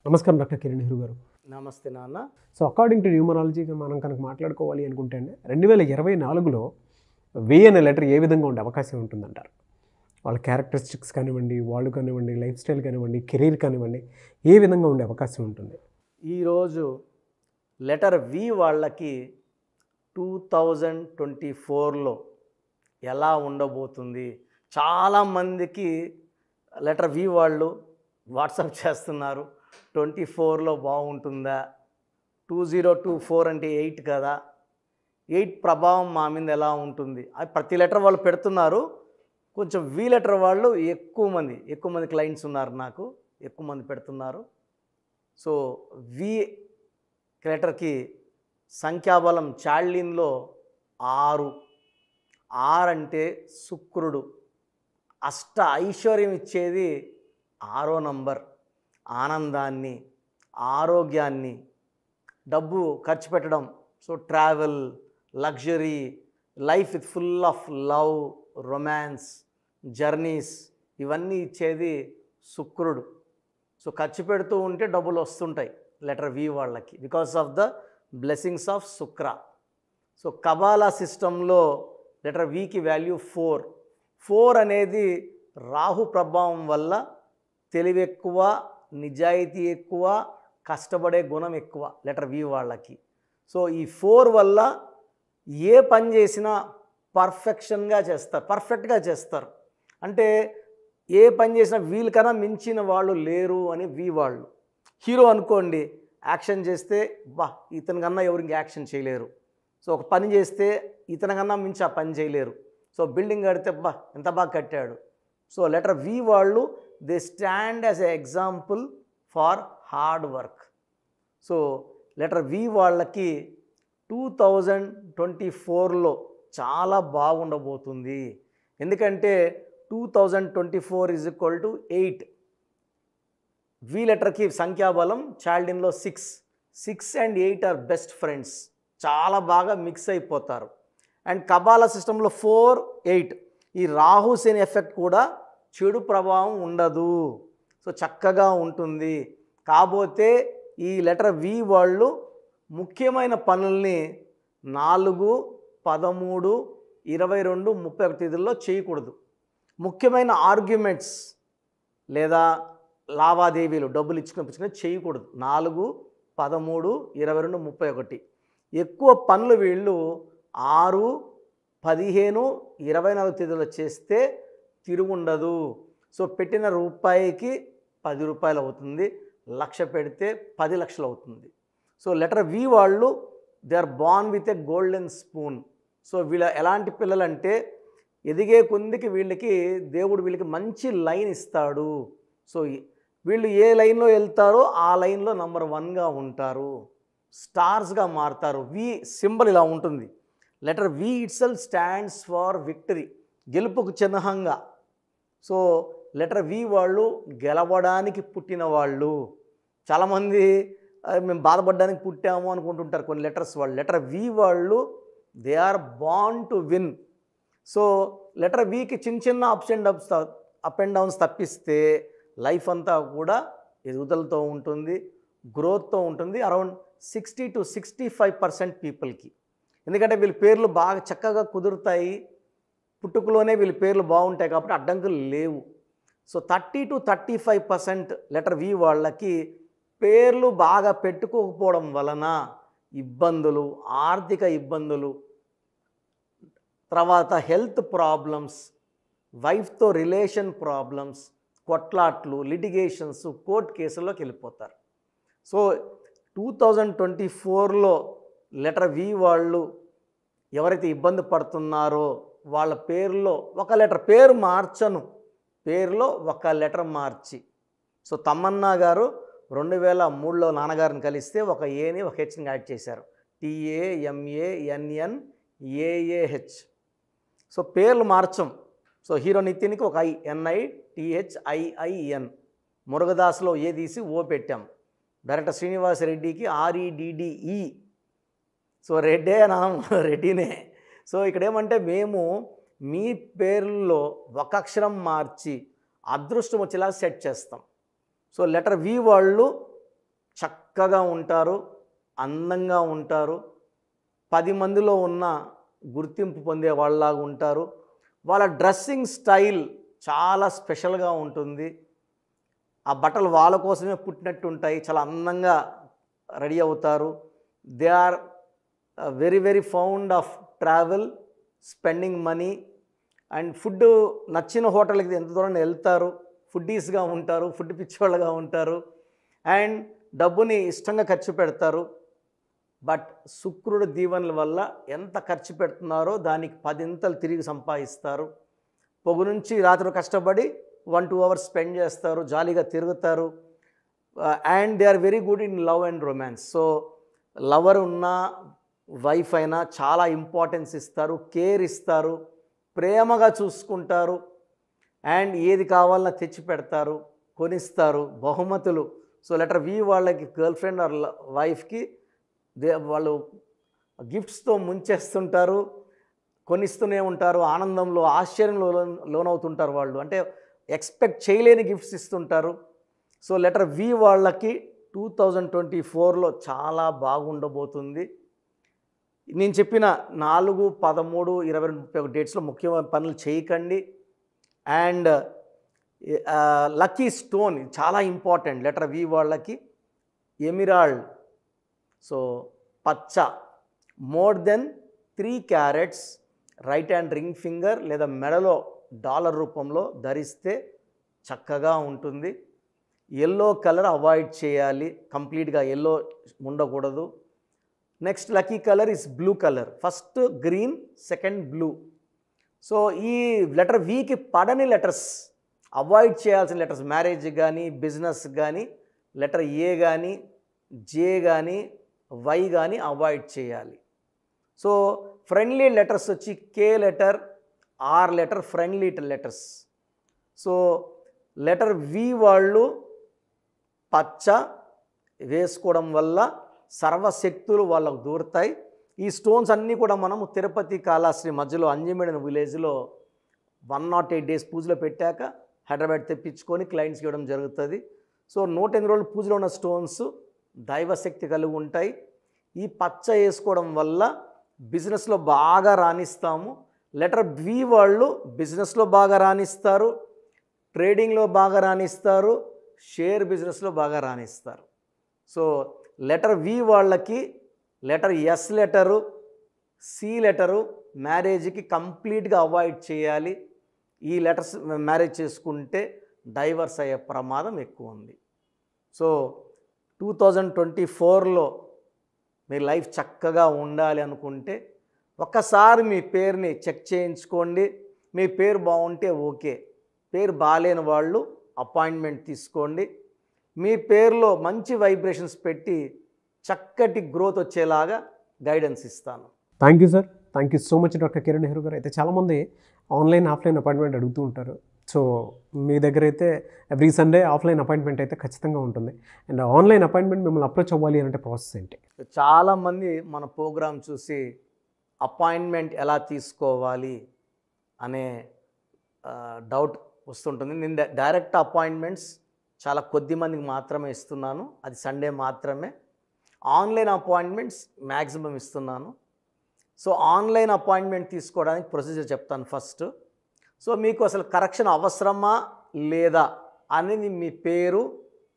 నమస్కారం డాక్టర్ కిరణ్ నెహ్రూ గారు. నమస్తే నాన్న. సో అకార్డింగ్ టు న్యూమరాలజీగా మనం కనుక మాట్లాడుకోవాలి అనుకుంటే అండి 2024లో వి అనే లెటర్ ఏ విధంగా ఉండే అవకాశం ఉంటుందంటారు? వాళ్ళ క్యారెక్టరిస్టిక్స్ కానివ్వండి, వాళ్ళు కానివ్వండి, లైఫ్ స్టైల్ కానివ్వండి, కెరీర్ కానివ్వండి, ఏ విధంగా ఉండే అవకాశం ఉంటుంది? ఈరోజు లెటర్ వి వాళ్ళకి 2024లో ఎలా ఉండబోతుంది? చాలామందికి లెటర్ వి వాళ్ళు వాట్సాప్ చేస్తున్నారు. 24లో బాగుంటుందా? 2024 అంటే 8 కదా, 8 ప్రభావం మా మీద ఎలా ఉంటుంది? అది ప్రతి లెటర్ వాళ్ళు పెడుతున్నారు. కొంచెం వి లెటర్ వాళ్ళు ఎక్కువ మంది క్లయింట్స్ ఉన్నారు, నాకు ఎక్కువ మంది పెడుతున్నారు. సో వి లెటర్కి సంఖ్యాబలం చాల్డిన్లో 6. 6 అంటే శుక్రుడు. అష్ట ఐశ్వర్యం ఇచ్చేది 6వ నంబర్. ఆనందాన్ని, ఆరోగ్యాన్ని, డబ్బు ఖర్చు పెట్టడం, so travel, luxury, life with full of love, romance, journeys, ఇవన్నీ ఇచ్చేది శుక్రుడు. సో ఖర్చు పెడుతూ ఉంటే డబ్బులు వస్తుంటాయి లెటర్ వి వాళ్ళకి, because of the blessings of Shukra. So Kabbalah సిస్టంలో లెటర్ వికి వాల్యూ 4. 4 అనేది రాహు ప్రభావం వల్ల తెలివి ఎక్కువ, నిజాయితీ ఎక్కువ, కష్టపడే గుణం ఎక్కువ లెటర్ వి వాళ్ళకి. సో ఈ 4 వల్ల ఏ పని చేసినా పర్ఫెక్ట్గా చేస్తారు. అంటే ఏ పని చేసినా వీళ్ళకన్నా మించిన వాళ్ళు లేరు అని వి వాళ్ళు. హీరో అనుకోండి, యాక్షన్ చేస్తే ఇతని కన్నా ఎవరు ఇంక యాక్షన్ చేయలేరు. సో ఒక పని చేస్తే ఇతని కన్నా మించి ఆ పని చేయలేరు. సో బిల్డింగ్ కడితే ఎంత బాగా కట్టాడు. సో లెటర్ వి వాళ్ళు they stand as a example for hard work. So letter V వాళ్ళకి 2024లో చాలా బాగుండబోతుంది. ఎందుకంటే 2024 = 8. వి లెటర్కి సంఖ్యాబలం చాల్డిన్లో 6. 6 and 8 ఆర్ బెస్ట్ ఫ్రెండ్స్. చాలా బాగా మిక్స్ అయిపోతారు. అండ్ కబాలా సిస్టంలో 4, 8 ఈ రాహు శని ఎఫెక్ట్ కూడా చెడు ప్రభావం ఉండదు. సో చక్కగా ఉంటుంది. కాకపోతే ఈ లెటర్ వి వాళ్ళు ముఖ్యమైన పనుల్ని 4, 13, 22, 31 తేదీల్లో చేయకూడదు. ముఖ్యమైన ఆర్గ్యుమెంట్స్ లేదా లావాదేవీలు, డబ్బులు ఇచ్చుకుని చేయకూడదు 4, 13, 22, 31. ఎక్కువ పనులు వీళ్ళు 6, 15, 24 తేదీలో చేస్తే తిరుగుండదు. సో పెట్టిన రూపాయికి 10 రూపాయలు అవుతుంది. 1,00,000 పెడితే 10 లక్షలు అవుతుంది. సో లెటర్ వి వాళ్ళు they are born with a golden spoon. So వీళ్ళ ఎలాంటి పిల్లలంటే ఎదిగే కొందికి వీళ్ళకి దేవుడు వీళ్ళకి మంచి లైన్ ఇస్తాడు. సో వీళ్ళు ఏ లైన్లో వెళ్తారో ఆ లైన్లో నంబర్ 1గా ఉంటారు, స్టార్స్గా మారుతారు. వి సింబల్ ఇలా ఉంటుంది. Letter V itself stands far victory, గెలుపుకు చిహ్నంగా. సో లెటర్ వి వాళ్ళు గెలవడానికి పుట్టిన వాళ్ళు. చాలామంది మేము బాధపడడానికి పుట్టాము అనుకుంటుంటారు కొన్ని లెటర్స్ వాళ్ళు. లెటర్ వి వాళ్ళు they are born to win. So letter వికి చిన్న అప్ అండ్ డౌన్స్ తప్పిస్తే లైఫ్ అంతా కూడా ఎదుగుదలతో ఉంటుంది, గ్రోత్తో ఉంటుంది. అరౌండ్ 60 to 65% పీపుల్కి. ఎందుకంటే వీళ్ళ పేర్లు బాగా చక్కగా కుదురుతాయి, పుట్టుకలోనే వీళ్ళ పేర్లు బాగుంటాయి కాబట్టి అడ్డంకులు లేవు. సో 30 to 35% లెటర్ వి వాళ్ళకి పేర్లు బాగా పెట్టుకోకపోవడం వలన ఇబ్బందులు, ఆర్థిక ఇబ్బందులు, తర్వాత హెల్త్ ప్రాబ్లమ్స్, వైఫ్తో రిలేషన్ ప్రాబ్లమ్స్, కొట్లాట్లు, లిటిగేషన్స్, కోర్టు కేసుల్లోకి వెళ్ళిపోతారు. సో 2024లో లెటర్ వి వాళ్ళు ఎవరైతే ఇబ్బంది పడుతున్నారో వాళ్ళ పేరులో ఒక లెటర్, పేరు మార్చను, పేరులో ఒక లెటర్ మార్చి. సో తమన్నా గారు 2003లో నాన్నగారిని కలిస్తే ఒక ఏని ఒక హెచ్ని యాడ్ చేశారు, TAMANNAAH. సో పేర్లు మార్చం. సో హీరో నితిన్కి ఒక NITHIIN, మురుగదాస్లో ఏ తీసి ఓ పెట్టాం. డైరెక్టర్ శ్రీనివాస్ రెడ్డికి REDDE. సో రెడ్డే నాన్న, రెడ్డినే. సో ఇక్కడ ఏమంటే మేము మీ పేర్లలో ఒక అక్షరం మార్చి అదృష్టం వచ్చేలా సెట్ చేస్తాం. సో లెటర్ వి వాళ్ళు చక్కగా ఉంటారు, అందంగా ఉంటారు, 10 మందిలో ఉన్న గుర్తింపు పొందే వాళ్ళలాగా ఉంటారు. వాళ్ళ డ్రెస్సింగ్ స్టైల్ చాలా స్పెషల్గా ఉంటుంది. ఆ బట్టలు వాళ్ళ కోసమే పుట్టినట్టు ఉంటాయి. చాలా అందంగా రెడీ అవుతారు. They are very very found of travel, spending money and food. నచ్చిన హోటల్కి ఎంత దూరం వెళ్తారు, ఫుడ్డీస్గా ఉంటారు, ఫుడ్ పిచ్చివాళ్ళగా ఉంటారు అండ్ డబ్బుని ఇష్టంగా ఖర్చు పెడతారు. బట్ శుక్రుడు దీవెనల వల్ల ఎంత ఖర్చు పెడుతున్నారో దానికి 10 తిరిగి సంపాదిస్తారు. పొగు నుంచి రాత్రి కష్టపడి 1-2 అవర్స్ స్పెండ్ చేస్తారు, జాలీగా తిరుగుతారు and they are very good in love and romance. So lover ఉన్నా వైఫ్ అయినా చాలా ఇంపార్టెన్స్ ఇస్తారు, కేర్ ఇస్తారు, ప్రేమగా చూసుకుంటారు అండ్ ఏది కావాలన్నా తెచ్చి పెడతారు, కొనిస్తారు, బహుమతులు. సో లెటర్ వి వాళ్ళకి గర్ల్ ఫ్రెండ్ ఆర్ వైఫ్కి వాళ్ళు గిఫ్ట్స్తో ముంచేస్తుంటారు, కొనిస్తూనే ఉంటారు, ఆనందంలో ఆశ్చర్యంలో లోనవుతుంటారు. వాళ్ళు అంటే ఎక్స్పెక్ట్ చేయలేని గిఫ్ట్స్ ఇస్తుంటారు. సో లెటర్ వి వాళ్ళకి 2024లో చాలా బాగుండబోతుంది. నేను చెప్పిన 4, 13, 20, 31 డేట్స్లో ముఖ్యమైన పనులు చేయకండి. అండ్ లక్కీ స్టోన్ చాలా ఇంపార్టెంట్ లెటర్ వి వాళ్ళకి ఎమిరాల్డ్. సో పచ్చ, more than 3 carrots right hand ring finger లేదా మెడలో డాలర్ రూపంలో ధరిస్తే చక్కగా ఉంటుంది. ఎల్లో కలర్ అవాయిడ్ చేయాలి, కంప్లీట్గా ఎల్లో ఉండకూడదు. Next lucky colour is blue colour. First green, second blue. So ఈ లెటర్ వికి పడని లెటర్స్, అవాయిడ్ చేయాల్సిన లెటర్స్, మ్యారేజ్ కానీ బిజినెస్ కానీ లెటర్ ఏ కానీ జే కానీ వై కానీ అవాయిడ్ చేయాలి. సో ఫ్రెండ్లీ లెటర్స్ వచ్చి K letter, R letter friendly letters. So letter V వాళ్ళు పచ్చ వేసుకోవడం వల్ల సర్వశక్తులు వాళ్ళకు దూరుతాయి. ఈ స్టోన్స్ అన్నీ కూడా మనము తిరుపతి కాళహస్తి మధ్యలో అంజమేడిన విలేజ్లో 108 డేస్ పూజలో పెట్టాక హైదరాబాద్ తెప్పించుకొని క్లయింట్స్కి ఇవ్వడం జరుగుతుంది. సో 108 రోజులు పూజలో ఉన్న స్టోన్స్ దైవశక్తి కలిగి ఉంటాయి. ఈ పచ్చ వేసుకోవడం వల్ల బిజినెస్లో బాగా రాణిస్తాము. లెటర్ బి వాళ్ళు బిజినెస్లో బాగా రాణిస్తారు, ట్రేడింగ్లో బాగా రాణిస్తారు, షేర్ బిజినెస్లో బాగా రాణిస్తారు. సో లెటర్ వి వాళ్ళకి letter S letter, C letter మ్యారేజ్కి కంప్లీట్గా అవాయిడ్ చేయాలి. ఈ లెటర్స్ మ్యారేజ్ చేసుకుంటే డైవర్స్ అయ్యే ప్రమాదం ఎక్కువ ఉంది. సో 2024లో మీ లైఫ్ చక్కగా ఉండాలి అనుకుంటే ఒక్కసారి మీ పేరుని చెక్ చేయించుకోండి. మీ పేరు బాగుంటే ఓకే, పేరు బాగాలేని వాళ్ళు అపాయింట్మెంట్ తీసుకోండి. మీ పేరులో మంచి వైబ్రేషన్స్ పెట్టి చక్కటి గ్రోత్ వచ్చేలాగా గైడెన్స్ ఇస్తాను. Thank you sir, thank you so much doctor Kiran Nehru గారు. అయితే చాలామంది ఆన్లైన్ ఆఫ్లైన్ అపాయింట్మెంట్ అడుగుతూ ఉంటారు. సో మీ దగ్గర అయితే ఎవ్రీ సండే ఆఫ్లైన్ అపాయింట్మెంట్ అయితే ఖచ్చితంగా ఉంటుంది. అండ్ ఆన్లైన్ అపాయింట్మెంట్ మిమ్మల్ని అప్రోచ్ అవ్వాలి అంటే ప్రాసెస్ ఏంటి? చాలామంది మన ప్రోగ్రామ్ చూసి అపాయింట్మెంట్ ఎలా తీసుకోవాలి అనే డౌట్ వస్తుంటుంది. నేను డైరెక్ట్ అపాయింట్మెంట్స్ చాలా కొద్ది మందికి మాత్రమే ఇస్తున్నాను, అది సండే మాత్రమే. ఆన్లైన్ అపాయింట్మెంట్స్ మ్యాక్సిమం ఇస్తున్నాను. సో ఆన్లైన్ అపాయింట్మెంట్ తీసుకోవడానికి ప్రొసీజర్ చెప్తాను ఫస్ట్. సో మీకు అసలు కరెక్షన్ అవసరమా లేదా అనేది మీ పేరు,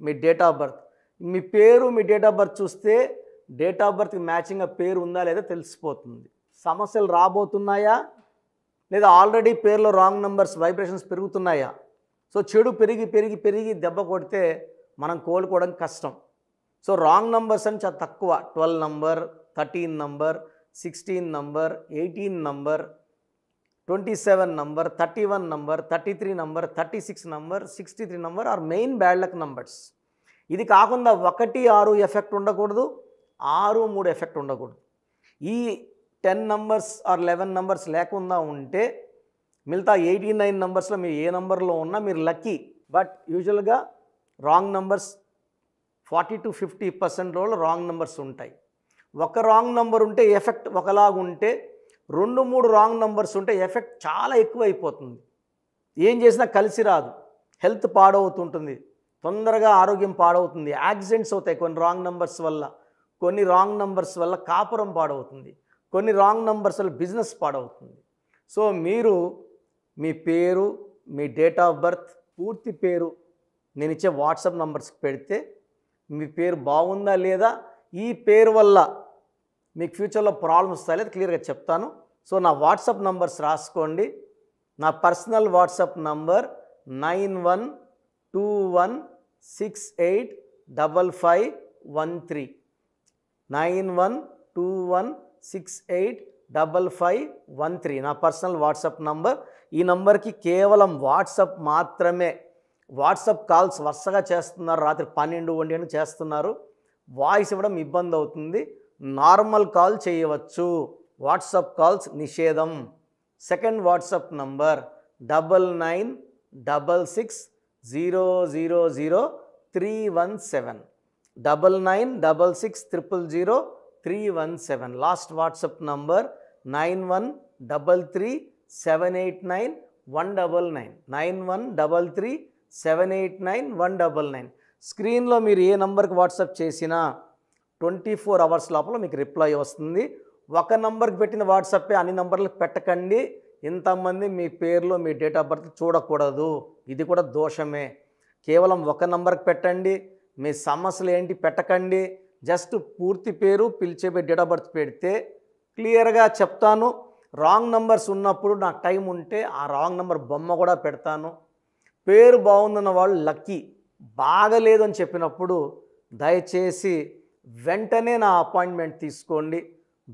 మీ డేట్ ఆఫ్ బర్త్. మీ పేరు, మీ డేట్ ఆఫ్ బర్త్ చూస్తే డేట్ ఆఫ్ బర్త్కి మ్యాచింగ్గా పేరు ఉందా లేదా తెలిసిపోతుంది. సమస్యలు రాబోతున్నాయా లేదా ఆల్రెడీ పేరులో రాంగ్ నెంబర్స్ వైబ్రేషన్స్ పెరుగుతున్నాయా? సో చెడు పెరిగి పెరిగి పెరిగి దెబ్బ కొడితే మనం కోలుకోవడం కష్టం. సో రాంగ్ నంబర్స్ అని చాలా తక్కువ. 12 number, 13 number, 16 number, 18 number, 27 number, 31 number, 33 number, 36 number, 63 number are main bad luck numbers. ఇది కాకుండా 1, 6 ఎఫెక్ట్ ఉండకూడదు, 6, 3 ఎఫెక్ట్ ఉండకూడదు. ఈ 10 నంబర్స్ ఆర్ 11 నంబర్స్ లేకుండా ఉంటే మిగతా 89 నంబర్స్లో మీరు ఏ నంబర్లో ఉన్నా మీరు లక్కీ. బట్ యూజువల్గా wrong numbers 40 to 50% wrong numbers ఉంటాయి. ఒక రాంగ్ నెంబర్ ఉంటే ఎఫెక్ట్ ఒకలాగా ఉంటే 2, 3 రాంగ్ నెంబర్స్ ఉంటే ఎఫెక్ట్ చాలా ఎక్కువ అయిపోతుంది. ఏం చేసినా కలిసి రాదు, హెల్త్ పాడవుతుంటుంది, తొందరగా ఆరోగ్యం పాడవుతుంది, యాక్సిడెంట్స్ అవుతాయి కొన్ని రాంగ్ నంబర్స్ వల్ల, కొన్ని రాంగ్ నంబర్స్ వల్ల కాపురం పాడవుతుంది, కొన్ని రాంగ్ నంబర్స్ వల్ల బిజినెస్ పాడవుతుంది. సో మీరు మీ పేరు, మీ డేట్ ఆఫ్ బర్త్, పూర్తి పేరు నేను ఇచ్చే వాట్సాప్ నంబర్స్కి పెడితే మీ పేరు బాగుందా లేదా, ఈ పేరు వల్ల మీకు ఫ్యూచర్లో ప్రాబ్లమ్స్ వస్తాయి లేదా క్లియర్గా చెప్తాను. సో నా వాట్సాప్ నంబర్స్ రాసుకోండి. నా పర్సనల్ వాట్సాప్ నంబర్ 9121685513 9121685513 నా పర్సనల్ వాట్సాప్ నంబర్. ఈ నంబర్కి కేవలం వాట్సాప్ మాత్రమే. వాట్సాప్ కాల్స్ వరుసగా చేస్తున్నారు, రాత్రి 12, 1 గంటలకు చేస్తున్నారు, వాయిస్ ఇవ్వడం ఇబ్బంది అవుతుంది. నార్మల్ కాల్ చేయవచ్చు, వాట్సాప్ కాల్స్ నిషేధం. Second WhatsApp number 9966000317 9966000317. Last WhatsApp number 9133789199 9133789199. స్క్రీన్లో మీరు ఏ నంబర్కి వాట్సాప్ చేసినా 24 అవర్స్ లోపల మీకు రిప్లై వస్తుంది. ఒక నంబర్కి పెట్టిన వాట్సాపే అన్ని నంబర్లకు పెట్టకండి. ఇంతమంది మీ పేర్లు, మీ డేట్ ఆఫ్ బర్త్ చూడకూడదు, ఇది కూడా దోషమే. కేవలం ఒక నంబర్కి పెట్టండి. మీ సమస్యలు ఏంటి పెట్టకండి. జస్ట్ పూర్తి పేరు, పిలిచే డేట్ ఆఫ్ బర్త్ పెడితే క్లియర్గా చెప్తాను. రాంగ్ నంబర్స్ ఉన్నప్పుడు నాకు టైం ఉంటే ఆ రాంగ్ నంబర్ బొమ్మ కూడా పెడతాను. పేరు బాగుందన్న వాళ్ళు లక్కీ, బాగలేదు అని చెప్పినప్పుడు దయచేసి వెంటనే నా అపాయింట్మెంట్ తీసుకోండి.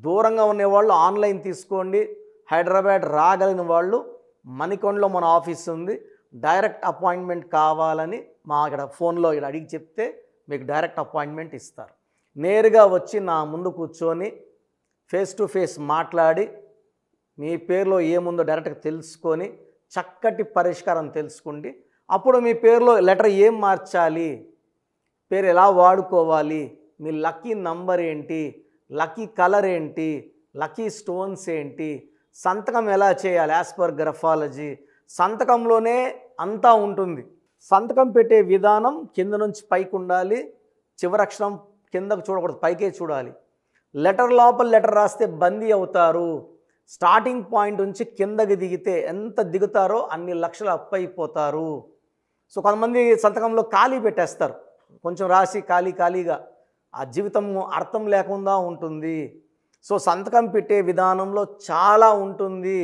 దూరంగా ఉండేవాళ్ళు ఆన్లైన్ తీసుకోండి. హైదరాబాద్ రాగలిగిన వాళ్ళు మణికొండలో మన ఆఫీస్ ఉంది, డైరెక్ట్ అపాయింట్మెంట్ కావాలని మా ఇక్కడ ఫోన్లో ఇక్కడ అడిగి చెప్తే మీకు డైరెక్ట్ అపాయింట్మెంట్ ఇస్తారు. నేరుగా వచ్చి నా ముందు కూర్చొని ఫేస్ టు ఫేస్ మాట్లాడి మీ పేరులో ఏముందో డైరెక్ట్గా తెలుసుకొని చక్కటి పరిష్కారం తెలుసుకోండి. అప్పుడు మీ పేరులో లెటర్ ఏం మార్చాలి, పేరు ఎలా వాడుకోవాలి, మీ లక్కీ నంబర్ ఏంటి, లక్కీ కలర్ ఏంటి, లక్కీ స్టోన్స్ ఏంటి, సంతకం ఎలా చేయాలి యాజ్ పర్ గ్రఫాలజీ, సంతకంలోనే అంతా ఉంటుంది. సంతకం పెట్టే విధానం కింద నుంచి పైకి ఉండాలి, చివరి అక్షరం కిందకు చూడకూడదు, పైకే చూడాలి. లెటర్ లోపల లెటర్ రాస్తే బందీ అవుతారు. స్టార్టింగ్ పాయింట్ నుంచి కిందకి దిగితే ఎంత దిగుతారో అన్ని లక్షలు అప్పైపోతారు. సో కొంతమంది సంతకంలో ఖాళీ పెట్టేస్తారు, కొంచెం రాసి ఖాళీగా ఆ జీవితం అర్థం లేకుండా ఉంటుంది. సో సంతకం పెట్టే విధానంలో చాలా ఉంటుంది.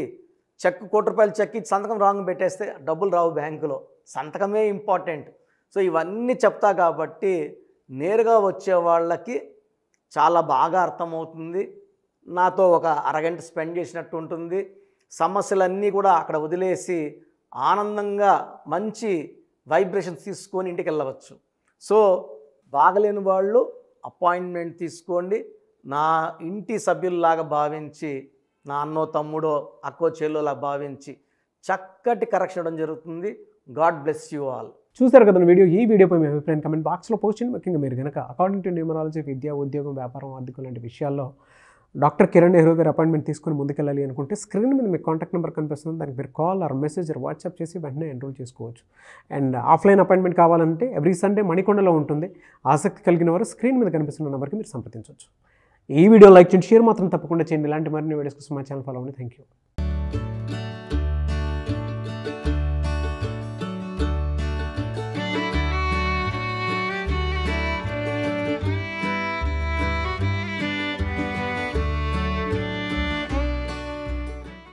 చెక్ ₹1 చెక్ ఇచ్చి సంతకం రాంగ్ పెట్టేస్తే డబ్బులు రావు బ్యాంకులో, సంతకమే ఇంపార్టెంట్. సో ఇవన్నీ చెప్తా కాబట్టి నేరుగా వచ్చే వాళ్ళకి చాలా బాగా అర్థమవుతుంది. నాతో ఒక అరగంట స్పెండ్ చేసినట్టు ఉంటుంది. సమస్యలన్నీ కూడా అక్కడ వదిలేసి ఆనందంగా మంచి వైబ్రేషన్స్ తీసుకొని ఇంటికి వెళ్ళవచ్చు. సో బాగలేని వాళ్ళు అపాయింట్మెంట్ తీసుకోండి. నా ఇంటి సభ్యుల్లాగా భావించి, నా అన్నో తమ్ముడో అక్కో చెల్లోలా భావించి చక్కటి కరెక్షన్ ఇవ్వడం జరుగుతుంది. God bless you all. చూసారు కదా వీడియో. ఈ వీడియోపై మీ అభిప్రాయం కమెంట్ బాక్స్లో పోస్ట్ చేయండి. ముఖ్యంగా మీరు కనుక అకార్డింగ్ టు న్యూమరాలజీ విద్య, ఉద్యోగం, వ్యాపారం, ఆర్థికం లాంటి విషయాల్లో డాక్టర్ కిరణ్ నెహ్రూ గారి అపాయింట్మెంట్ తీసుకొని ముందుకెళ్ళాలి అనుకుంటే స్క్రీన్ మీద మీకు కాంటాక్ట్ నెంబర్ కనిపిస్తుంది, దానికి మీరు call or message or WhatsApp చేసి వెంటనే ఎన్రోల్ చేసుకోవచ్చు. అండ్ ఆఫ్లైన్ అపాయింట్మెంట్ కావాలంటే ఎవ్రీ సండే మణికొండలో ఉంటుంది. ఆసక్తి కలిగిన వారు స్క్రీన్ మీద కనిపిస్తున్న నెంబర్కి మీరు సంప్రదించవచ్చు. ఈ వీడియో లైక్ చేయండి, షేర్ మాత్రం తప్పకుండా చేయండి. ఇలాంటి మరిన్ని వీడియోస్ కోసం మా ఛానల్ ఫాలో అవ్వండి. Thank you.